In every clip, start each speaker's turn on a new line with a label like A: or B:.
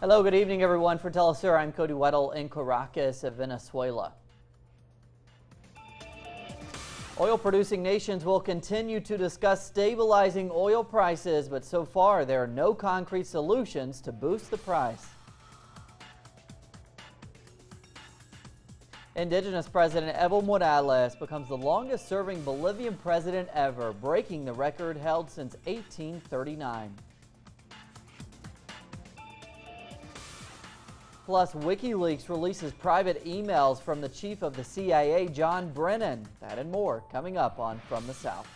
A: Hello, good evening, everyone. For Telesur, I'm Cody Weddle in Caracas, Venezuela. Oil-producing nations will continue to discuss stabilizing oil prices, but so far there are no concrete solutions to boost the price. Indigenous President Evo Morales becomes the longest-serving Bolivian president ever, breaking the record held since 1839. Plus, WikiLeaks releases private emails from the chief of the CIA, John Brennan. That and more coming up on From the South.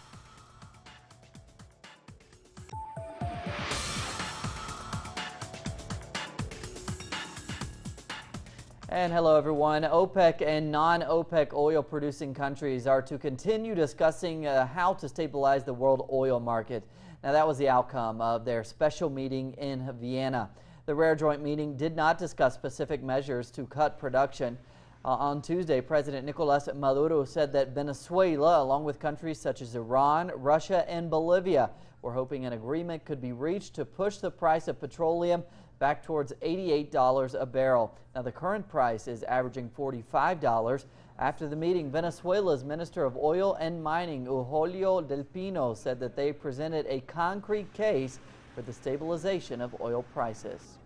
A: And hello, everyone. OPEC and non-OPEC oil-producing countries are to continue discussing how to stabilize the world oil market. Now, that was the outcome of their special meeting in Vienna. The rare joint meeting did not discuss specific measures to cut production. On Tuesday, President Nicolas Maduro said that Venezuela, along with countries such as Iran, Russia, and Bolivia, were hoping an agreement could be reached to push the price of petroleum back towards $88 a barrel. Now, the current price is averaging $45. After the meeting, Venezuela's Minister of Oil and Mining, Julio Del Pino, said that they presented a concrete case for the stabilization of oil prices.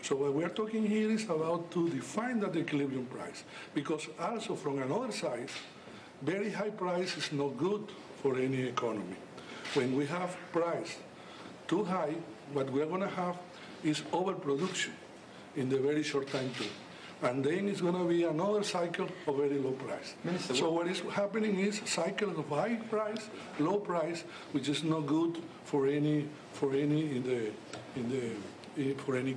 B: So what we're talking here is about to define that equilibrium price, because also from another side, very high price is not good for any economy. When we have price too high, what we're going to have is overproduction in the very short time too. And then it's going to be another cycle of very low price. Minister, so what is happening is a cycle of high price, low price, which is not good for any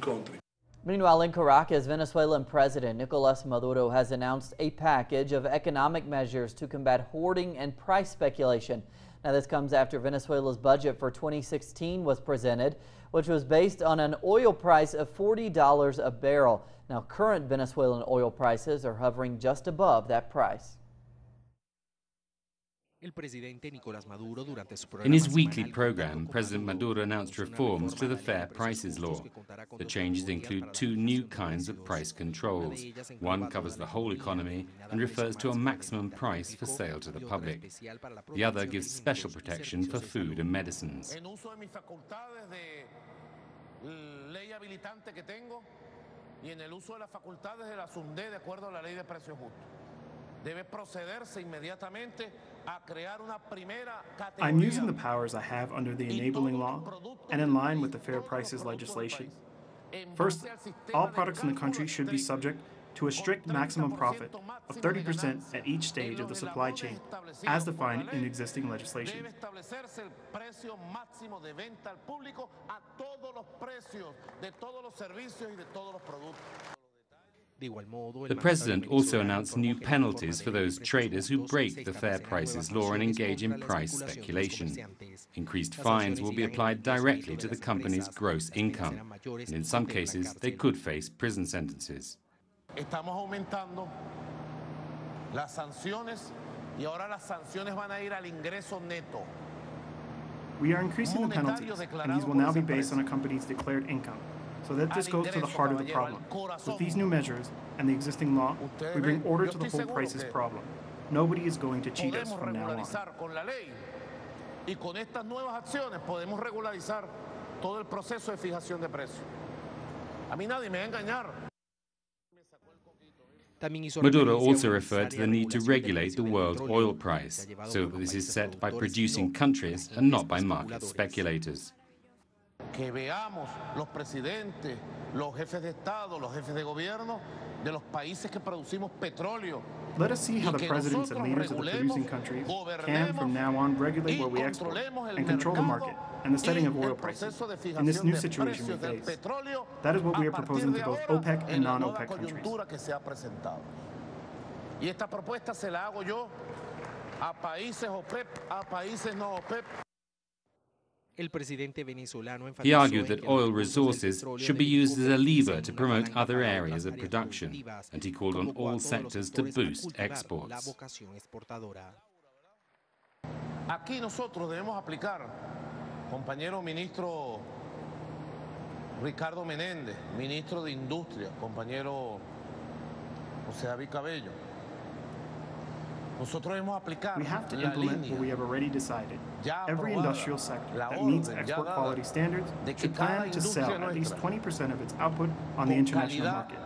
B: country.
A: Meanwhile, in Caracas, Venezuelan President Nicolas Maduro has announced a package of economic measures to combat hoarding and price speculation. Now, this comes after Venezuela's budget for 2016 was presented, which was based on an oil price of $40 a barrel. Now, current Venezuelan oil prices are hovering just above that price.
C: In his weekly program, President Maduro announced reforms to the Fair Prices Law. The changes include two new kinds of price controls. One covers the whole economy and refers to a maximum price for sale to the public. The other gives special protection for food and medicines.
D: I'm using the powers I have under the enabling law and in line with the fair prices legislation. First, all products in the country should be subject to a strict maximum profit of 30% at each stage of the supply chain, as defined in existing legislation.
C: The president also announced new penalties for those traders who break the Fair Prices Law and engage in price speculation. Increased fines will be applied directly to the company's gross income, and in some cases they could face prison sentences.
E: Estamos aumentando las sanciones y ahora las sanciones van a ir al ingreso neto.
D: We are increasing the penalties, and these will now be based on a company's declared income. So that this goes to the heart of the problem. With these new measures and the existing law, we bring order to the whole prices problem. Nobody is going to cheat us from now on.
E: Y con estas nuevas acciones podemos regularizar todo el proceso de fijación de precios. A mí nadie me va a engañar.
C: Maduro also referred to the need to regulate the world oil price, so that this is set by producing countries and not by market speculators.
E: Que veamos los presidentes, los jefes de Estado, los jefes de gobierno de los países que producimos petróleo.
D: Let us see how the presidents and leaders of the producing countries can, from now on, regulate what we export and control the market and the setting of oil prices in this new situation we face. That is what we are proposing to both OPEC and non-OPEC countries.
E: Y esta propuesta se la hago yo a países OPEP, a países no OPEP.
C: He argued that oil resources should be used as a lever to promote other areas of production, and he called on all sectors to boost exports.
E: Aquí nosotros debemos aplicar compañero ministro Ricardo Menéndez, ministro de Industria, compañero José David Cabello. Nosotros hemos aplicado
D: We have to
E: la
D: implement
E: línea
D: what we have already decided.
E: ya
D: Every
E: aprobada,
D: industrial sector
E: la
D: that meets
E: orden ya
D: export
E: dada
D: quality standards
E: de que
D: should
E: cada
D: plan to sell
E: industria
D: at least
E: nuestra
D: 20% of its output on the
E: con
D: international
E: calidad
D: market.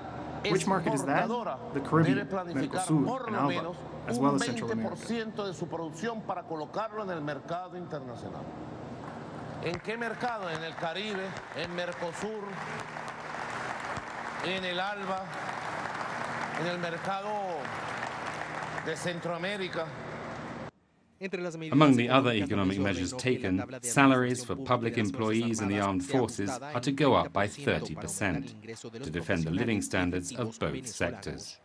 D: Which market is that?
E: exportadora
D: The
E: debe
D: Caribbean,
E: planificar
D: Mercosur,
E: por
D: and
E: lo
D: ALBA,
E: menos
D: as well
E: un
D: as Central America.
E: 20% de su producción para colocarlo en el mercado internacional. ¿En qué mercado? En el Caribe, en Mercosur, en el ALBA, en el mercado de Centroamérica.
C: Among the other economic measures taken, salaries for public employees in the armed forces are to go up by 30% to defend the living standards of both sectors.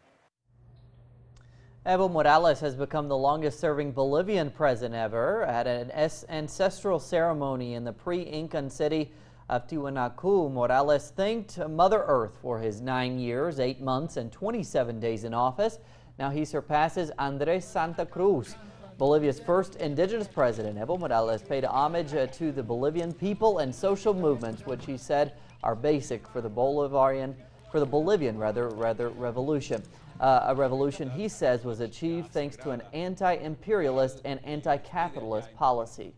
A: Evo Morales has become the longest-serving Bolivian president ever. At an ancestral ceremony in the pre-Incan city of Tiwanaku, Morales thanked Mother Earth for his 9 years, 8 months, and 27 days in office. Now he surpasses Andrés Santa Cruz, Bolivia's first indigenous president. Evo Morales paid homage to the Bolivian people and social movements, which he said are basic for the Bolivian revolution. A revolution he says was achieved thanks to an anti-imperialist and anti-capitalist policy.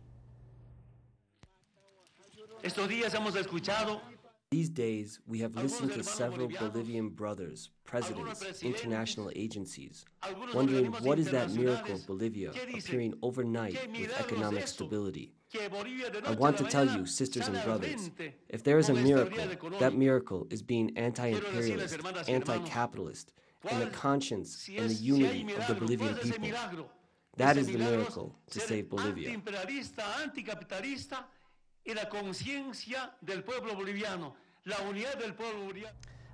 F: These days, we have listened to several Bolivian brothers, presidents, international agencies, wondering what is that miracle of Bolivia appearing overnight with economic stability. I want to tell you, sisters and brothers, if there is a miracle, that miracle is being anti-imperialist, anti-capitalist, and the conscience and the unity of the Bolivian people. That is the miracle to save Bolivia.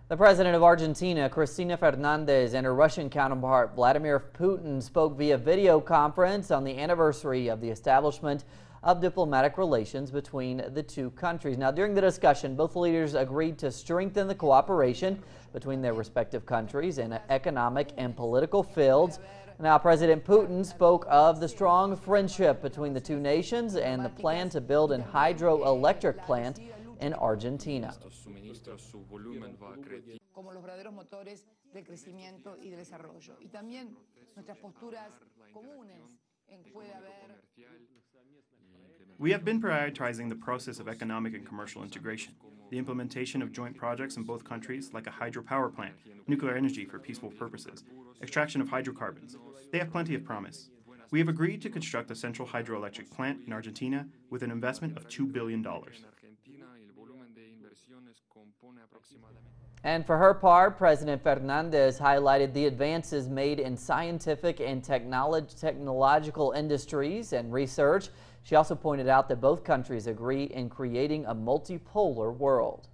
A: The president of Argentina, Cristina Fernandez, and her Russian counterpart, Vladimir Putin, spoke via video conference on the anniversary of the establishment of diplomatic relations between the two countries. Now, during the discussion, both leaders agreed to strengthen the cooperation between their respective countries in economic and political fields. Now, President Putin spoke of the strong friendship between the two nations and the plan to build a hydroelectric plant in Argentina.
G: Como los verdaderos motores del crecimiento y del desarrollo. Y también nuestras posturas comunes en puede haber.
D: We have been prioritizing the process of economic and commercial integration, the implementation of joint projects in both countries like a hydropower plant, nuclear energy for peaceful purposes, extraction of hydrocarbons. They have plenty of promise. We have agreed to construct a central hydroelectric plant in Argentina with an investment of $2 billion.
A: And for her part, President Fernandez highlighted the advances made in scientific and technological industries and research. She also pointed out that both countries agree in creating a multipolar world.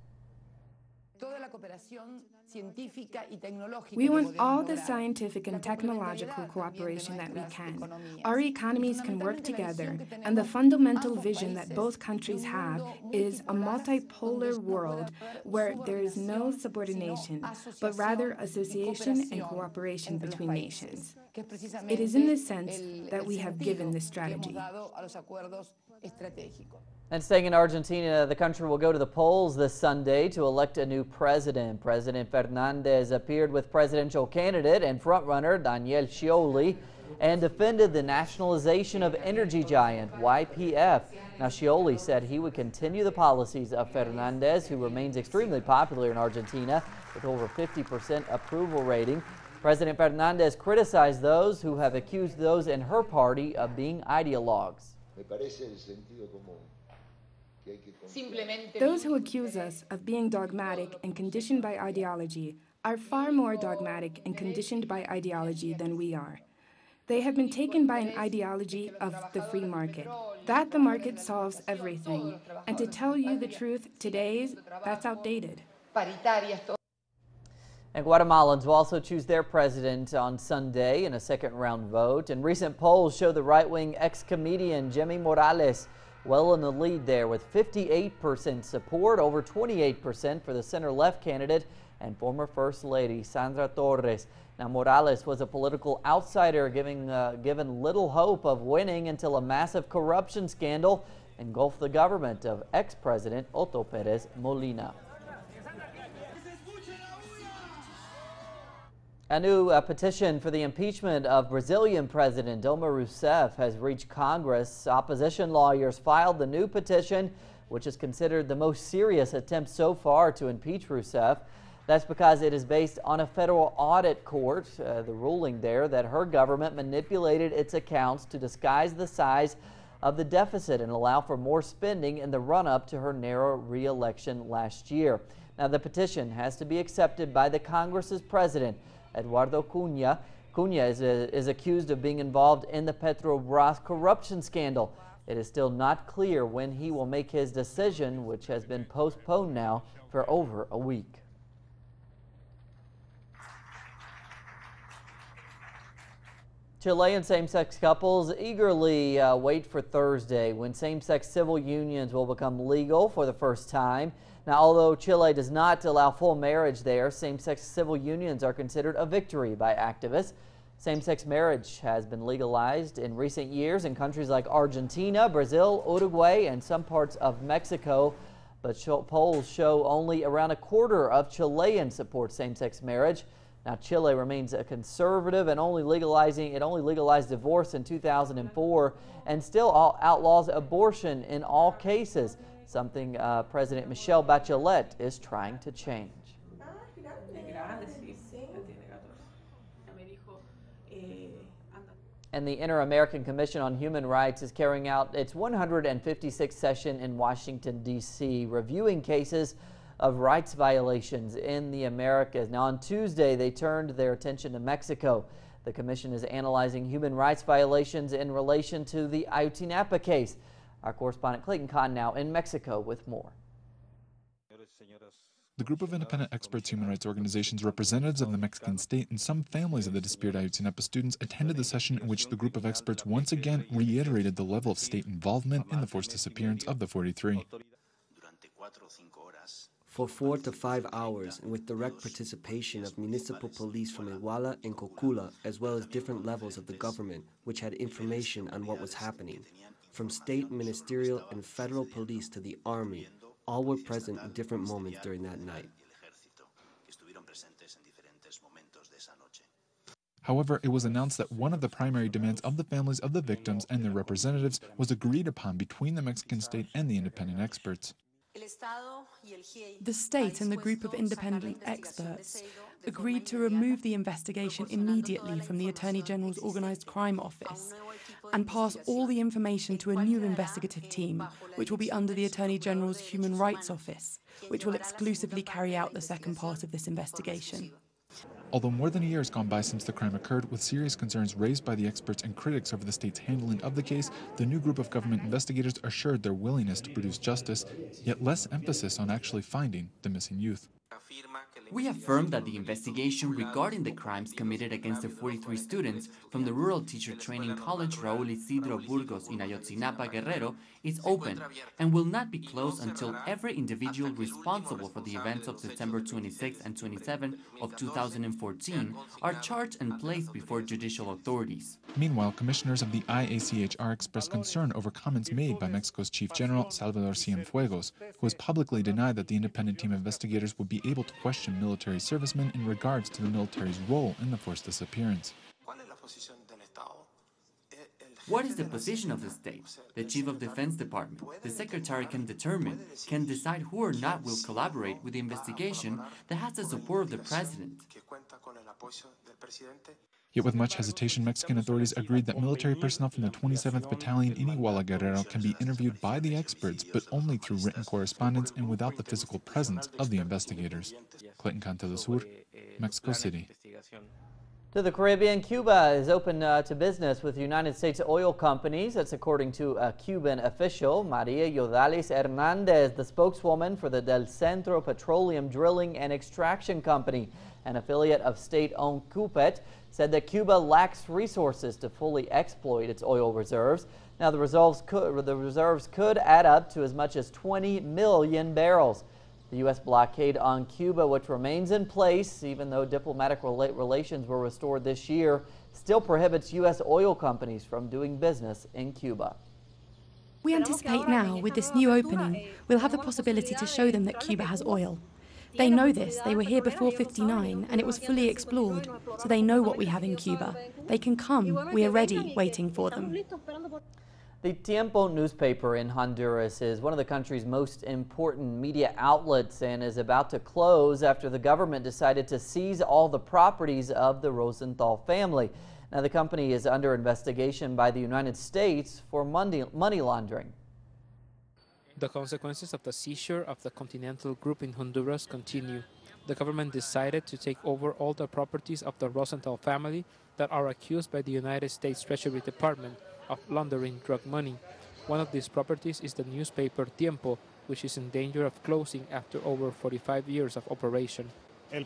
H: We want all the scientific and technological cooperation that we can. Our economies can work together, and the fundamental vision that both countries have is a multipolar world where there is no subordination, but rather association and cooperation between nations. It is in this sense that we have given this strategy.
A: And staying in Argentina, the country will go to the polls this Sunday to elect a new president. President Fernandez appeared with presidential candidate and frontrunner Daniel Scioli and defended the nationalization of energy giant YPF. Now, Scioli said he would continue the policies of Fernandez, who remains extremely popular in Argentina with over 50% approval rating. President Fernandez criticized those who have accused those in her party of being ideologues.
H: Those who accuse us of being dogmatic and conditioned by ideology are far more dogmatic and conditioned by ideology than we are. They have been taken by an ideology of the free market, that the market solves everything. And to tell you the truth, that's outdated.
A: And Guatemalans will also choose their president on Sunday in a second-round vote. And recent polls show the right-wing ex-comedian Jimmy Morales well in the lead there with 58% support, over 28% for the center-left candidate and former First Lady Sandra Torres. Now, Morales was a political outsider given little hope of winning until a massive corruption scandal engulfed the government of ex-President Otto Pérez Molina. A new petition for the impeachment of Brazilian President Dilma Rousseff has reached Congress. Opposition lawyers filed the new petition, which is considered the most serious attempt so far to impeach Rousseff. That's because it is based on a federal audit court, the ruling there that her government manipulated its accounts to disguise the size of the deficit and allow for more spending in the run-up to her narrow re-election last year. Now, the petition has to be accepted by the Congress's president, Eduardo Cunha. Cunha is accused of being involved in the Petrobras corruption scandal. It is still not clear when he will make his decision, which has been postponed now for over a week. Chilean same-sex couples eagerly wait for Thursday when same-sex civil unions will become legal for the first time. Now, although Chile does not allow full marriage there, same-sex civil unions are considered a victory by activists. Same-sex marriage has been legalized in recent years in countries like Argentina, Brazil, Uruguay, and some parts of Mexico. But polls show only around a quarter of Chileans support same-sex marriage. Now, Chile remains a conservative and only legalized divorce in 2004 and still outlaws abortion in all cases, something President Michelle Bachelet is trying to change. And the Inter-American Commission on Human Rights is carrying out its 156th session in Washington, D.C., reviewing cases of rights violations in the Americas. Now, on Tuesday, they turned their attention to Mexico. The commission is analyzing human rights violations in relation to the Ayotzinapa case. Our correspondent Clayton Kahn now in Mexico with more.
I: The group of independent experts, human rights organizations, representatives of the Mexican state, and some families of the disappeared Ayotzinapa students attended the session in which the group of experts once again reiterated the level of state involvement in the forced disappearance of the 43.
F: For 4 to 5 hours, and with direct participation of municipal police from Iguala and Cocula, as well as different levels of the government, which had information on what was happening. From state, ministerial, and federal police to the army, all were present at different moments during that night.
I: However, it was announced that one of the primary demands of the families of the victims and their representatives was agreed upon between the Mexican state and the independent experts.
H: The state and the group of independent experts agreed to remove the investigation immediately from the Attorney General's Organized Crime Office and pass all the information to a new investigative team, which will be under the Attorney General's Human Rights Office, which will exclusively carry out the second part of this investigation.
I: Although more than a year has gone by since the crime occurred, with serious concerns raised by the experts and critics over the state's handling of the case, the new group of government investigators assured their willingness to produce justice, yet less emphasis on actually finding the missing youth.
J: We affirm that the investigation regarding the crimes committed against the 43 students from the Rural Teacher Training College Raúl Isidro Burgos in Ayotzinapa, Guerrero, is open and will not be closed until every individual responsible for the events of September 26 and 27 of 2014 are charged and placed before judicial authorities.
I: Meanwhile, commissioners of the IACHR expressed concern over comments made by Mexico's Chief General Salvador Cienfuegos, who has publicly denied that the independent team of investigators would be able to question military servicemen in regards to the military's role in the forced disappearance.
J: What is the position of the state? The Chief of Defense Department, the Secretary can decide who or not will collaborate with the investigation that has the support of the President.
I: Yet with much hesitation, Mexican authorities agreed that military personnel from the 27th Battalion in Iguala, Guerrero can be interviewed by the experts, but only through written correspondence and without the physical presence of the investigators. Clayton Kahn, Telesur, Mexico City.
A: To the Caribbean, Cuba is open to business with United States oil companies. That's according to a Cuban official. Maria Yodales Hernandez, the spokeswoman for the Del Centro Petroleum Drilling and Extraction Company, an affiliate of state-owned Cupet, said that Cuba lacks resources to fully exploit its oil reserves. Now, the reserves could add up to as much as 20 million barrels. The U.S. blockade on Cuba, which remains in place even though diplomatic relations were restored this year, still prohibits U.S. oil companies from doing business in Cuba.
K: We anticipate now, with this new opening, we'll have the possibility to show them that Cuba has oil. They know this. They were here before '59, and it was fully explored, so they know what we have in Cuba. They can come. We are ready, waiting for them.
A: The Tiempo newspaper in Honduras is one of the country's most important media outlets and is about to close after the government decided to seize all the properties of the Rosenthal family. Now, the company is under investigation by the United States for money laundering.
L: The consequences of the seizure of the Continental Group in Honduras continue. The government decided to take over all the properties of the Rosenthal family that are accused by the United States Treasury Department of laundering drug money. One of these properties is the newspaper Tiempo, which is in danger of closing after over 45 years of operation.
F: The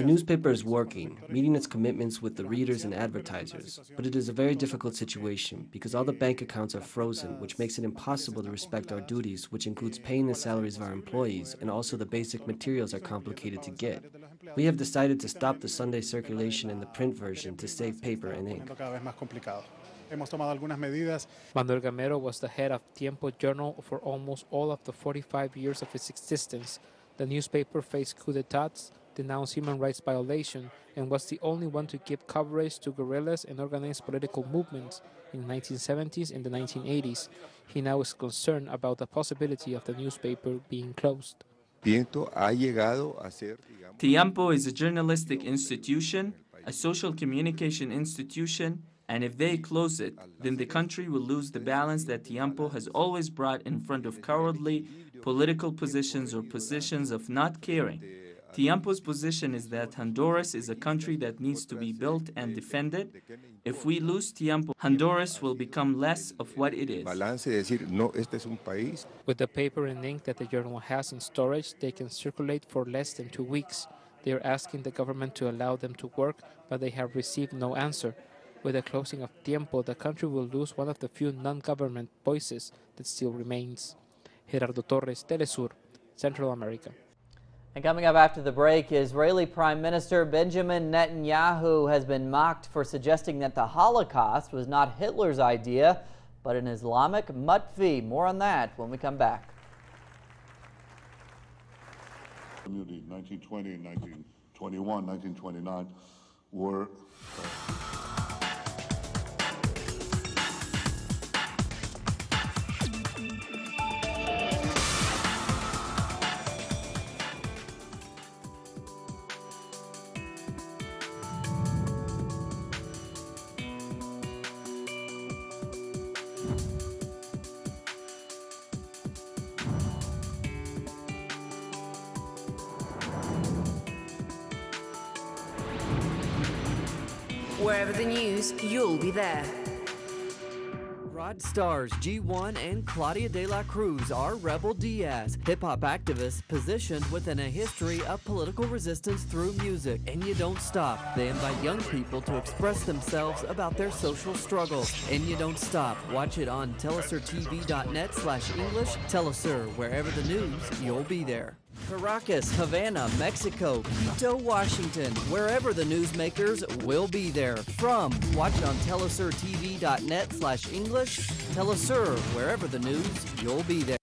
F: newspaper is working, meeting its commitments with the readers and advertisers, but it is a very difficult situation because all the bank accounts are frozen, which makes it impossible to respect our duties, which includes paying the salaries of our employees, and also the basic materials are complicated to get. We have decided to stop the Sunday circulation in the print version to save paper and ink.
L: Manuel Gamero was the head of Tiempo Journal for almost all of the 45 years of its existence. The newspaper faced coup d'etats, denounced human rights violation, and was the only one to give coverage to guerrillas and organized political movements in the 1970s and the 1980s. He now is concerned about the possibility of the newspaper being closed.
J: Tiempo is a journalistic institution, a social communication institution, and if they close it, then the country will lose the balance that Tiempo has always brought in front of cowardly political positions or positions of not caring. Tiempo's position is that Honduras is a country that needs to be built and defended. If we lose Tiempo, Honduras will become less of what it is.
L: With the paper and ink that the journal has in storage, they can circulate for less than 2 weeks. They are asking the government to allow them to work, but they have received no answer. With the closing of Tiempo, the country will lose one of the few non-government voices that still remains. Gerardo Torres, Telesur, Central America.
A: And coming up after the break, Israeli Prime Minister Benjamin Netanyahu has been mocked for suggesting that the Holocaust was not Hitler's idea, but an Islamic mutfi. More on that when we come back.
M: 1920, 1921, 1929 were
N: Wherever the news, you'll be there.
A: Rod stars G1 and Claudia de la Cruz are Rebel Diaz, hip-hop activists positioned within a history of political resistance through music. And You Don't Stop. They invite young people to express themselves about their social struggles. And You Don't Stop. Watch it on telesurtv.net/English. Telesur, wherever the news, you'll be there. Caracas, Havana, Mexico, Quito, Washington, wherever the newsmakers will be there. Watch it on telesurtv.net/English. Telesur, wherever the news, you'll be there.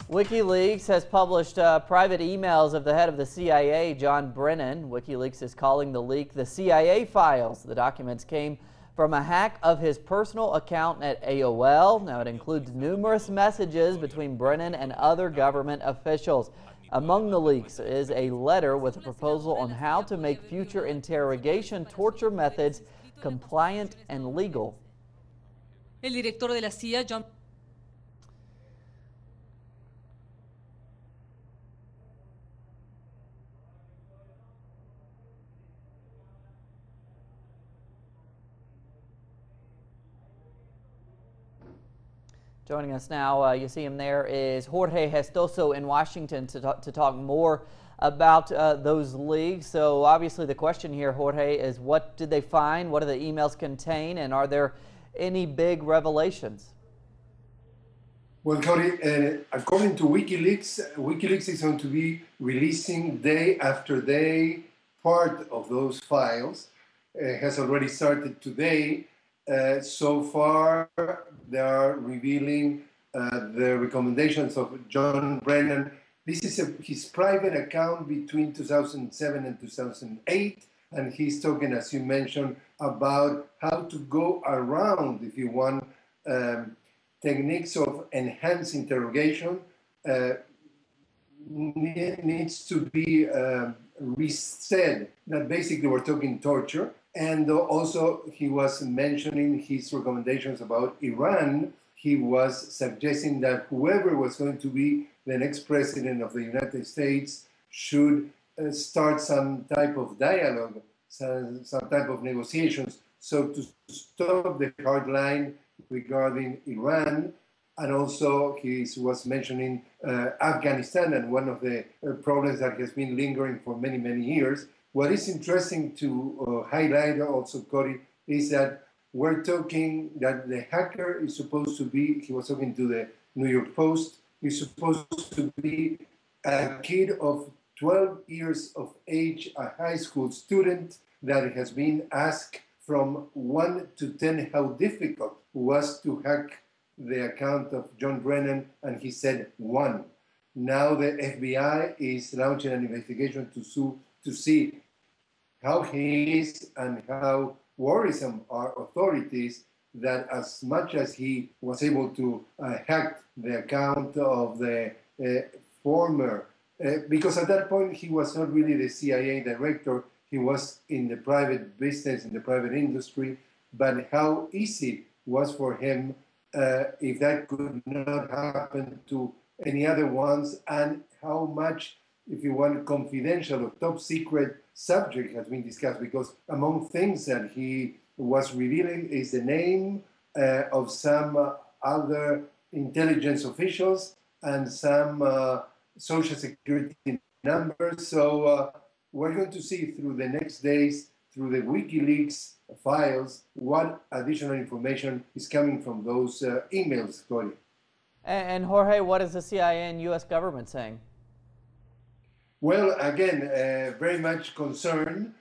A: WikiLeaks has published private emails of the head of the CIA, John Brennan. WikiLeaks is calling the leak the CIA files. The documents came from a hack of his personal account at AOL. Now, it includes numerous messages between Brennan and other government officials. Among the leaks is a letter with a proposal on how to make future interrogation torture methods compliant and legal.
O: El director de la CIA, John
A: Joining us now, you see him there, is Jorge Gestoso in Washington to talk more about those leaks. So obviously the question here, Jorge, is what did they find? What do the emails contain? And are there any big revelations?
P: Well, Cody, according to WikiLeaks, WikiLeaks is going to be releasing day after day part of those files has already started today. So far, they are revealing the recommendations of John Brennan. This is his private account between 2007 and 2008, and he's talking, as you mentioned, about how to go around, if you want, techniques of enhanced interrogation. Needs to be resaid, that basically we're talking torture. And also he was mentioning his recommendations about Iran. He was suggesting that whoever was going to be the next president of the United States should start some type of dialogue, some type of negotiations, so to stop the hard line regarding Iran. And also he was mentioning Afghanistan, and one of the problems that has been lingering for many, many years. What is interesting to highlight also, Cory, is that we're talking that the hacker is supposed to be, he was talking to the New York Post, is supposed to be a kid of 12 years of age, a high school student that has been asked from 1 to 10 how difficult it was to hack the account of John Brennan, and he said 1. Now the FBI is launching an investigation to see how he is and how worrisome are authorities that as much as he was able to hack the account of the former, because at that point he was not really the CIA director, he was in the private business, in the private industry, but how easy was for him if that could not happen to any other ones, and how much, if you want, confidential or top secret subject has been discussed, because among things that he was revealing is the name of some other intelligence officials and some social security numbers. So we're going to see through the next days, through the WikiLeaks files, what additional information is coming from those emails, Cory.
A: And Jorge, what is the CIA and U.S. government saying?
P: Well, again, very much concerned.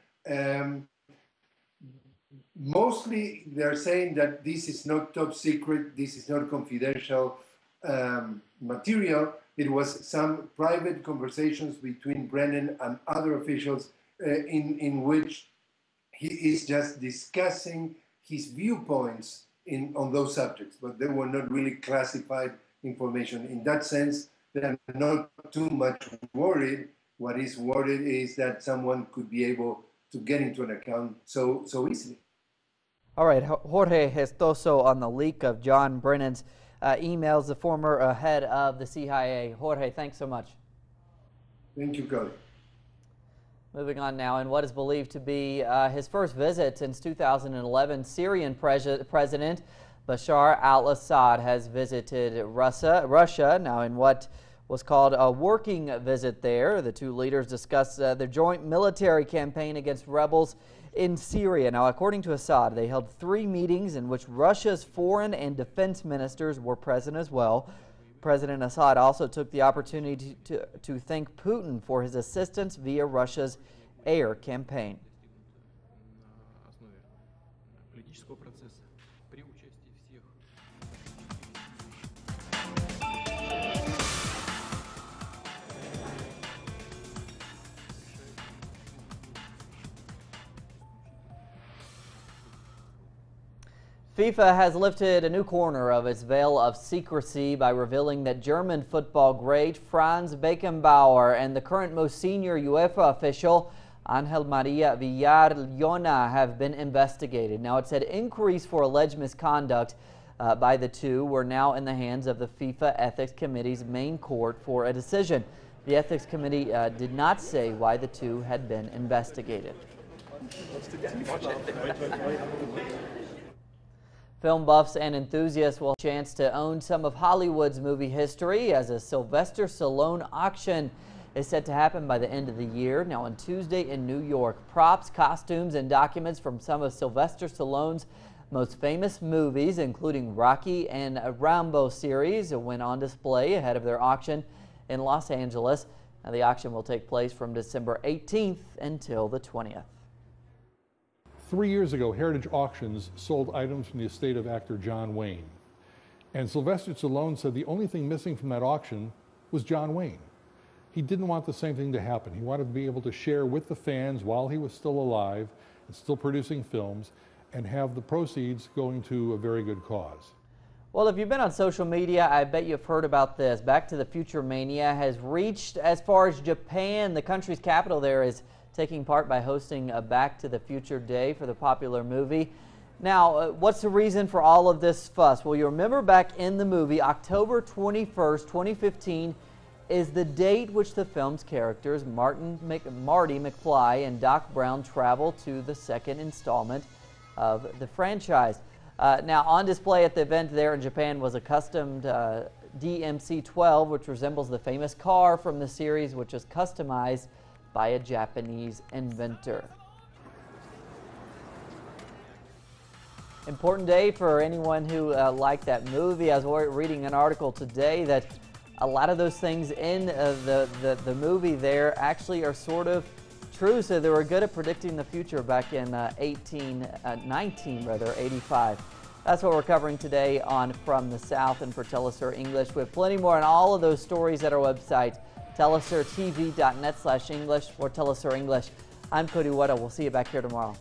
P: Mostly they're saying that this is not top secret, this is not confidential material. It was some private conversations between Brennan and other officials in which he is just discussing his viewpoints on those subjects, but they were not really classified information. In that sense, they're not too much worried. What is worried is that someone could be able to get into an account so easily.
A: All right, Jorge Gestoso on the leak of John Brennan's emails, the former head of the CIA. Jorge, thanks so much.
P: Thank you, Cory.
A: Moving on now, in what is believed to be his first visit since 2011, Syrian President Bashar al-Assad has visited Russia. Now, in what was called a working visit there, the two leaders discussed their joint military campaign against rebels in Syria. Now, according to Assad, they held 3 meetings in which Russia's foreign and defense ministers were present as well. President Assad also took the opportunity to thank Putin for his assistance via Russia's air campaign. FIFA has lifted a new corner of its veil of secrecy by revealing that German football great Franz Beckenbauer and the current most senior UEFA official Angel Maria Villar-Llona have been investigated. Now, it said inquiries for alleged misconduct by the two were now in the hands of the FIFA Ethics Committee's main court for a decision. The Ethics Committee did not say why the two had been investigated. Film buffs and enthusiasts will have a chance to own some of Hollywood's movie history as a Sylvester Stallone auction is set to happen by the end of the year. Now, on Tuesday in New York, props, costumes, and documents from some of Sylvester Stallone's most famous movies, including Rocky and Rambo series, went on display ahead of their auction in Los Angeles. Now, the auction will take place from December 18th until the 20th.
Q: 3 years ago, Heritage Auctions sold items from the estate of actor John Wayne. And Sylvester Stallone said the only thing missing from that auction was John Wayne. He didn't want the same thing to happen. He wanted to be able to share with the fans while he was still alive and still producing films and have the proceeds going to a very good cause.
A: Well, if you've been on social media, I bet you've heard about this. Back to the Future Mania has reached as far as Japan. The country's capital there is taking part by hosting a Back to the Future Day for the popular movie. Now, what's the reason for all of this fuss? Well, you remember back in the movie, October 21st, 2015, is the date which the film's characters, Marty McFly and Doc Brown, travel to the second installment of the franchise. Now, on display at the event there in Japan was a custom DMC-12, which resembles the famous car from the series, which is customized by a Japanese inventor. Important day for anyone who liked that movie. I was reading an article today that a lot of those things in the movie there actually are sort of true, so they were good at predicting the future back in 1985. That's what we're covering today on From the South and for TeleSur English. We have plenty more on all of those stories at our website, telesurtv.net/English or TeleSur English. I'm Cody Wetta. We'll see you back here tomorrow.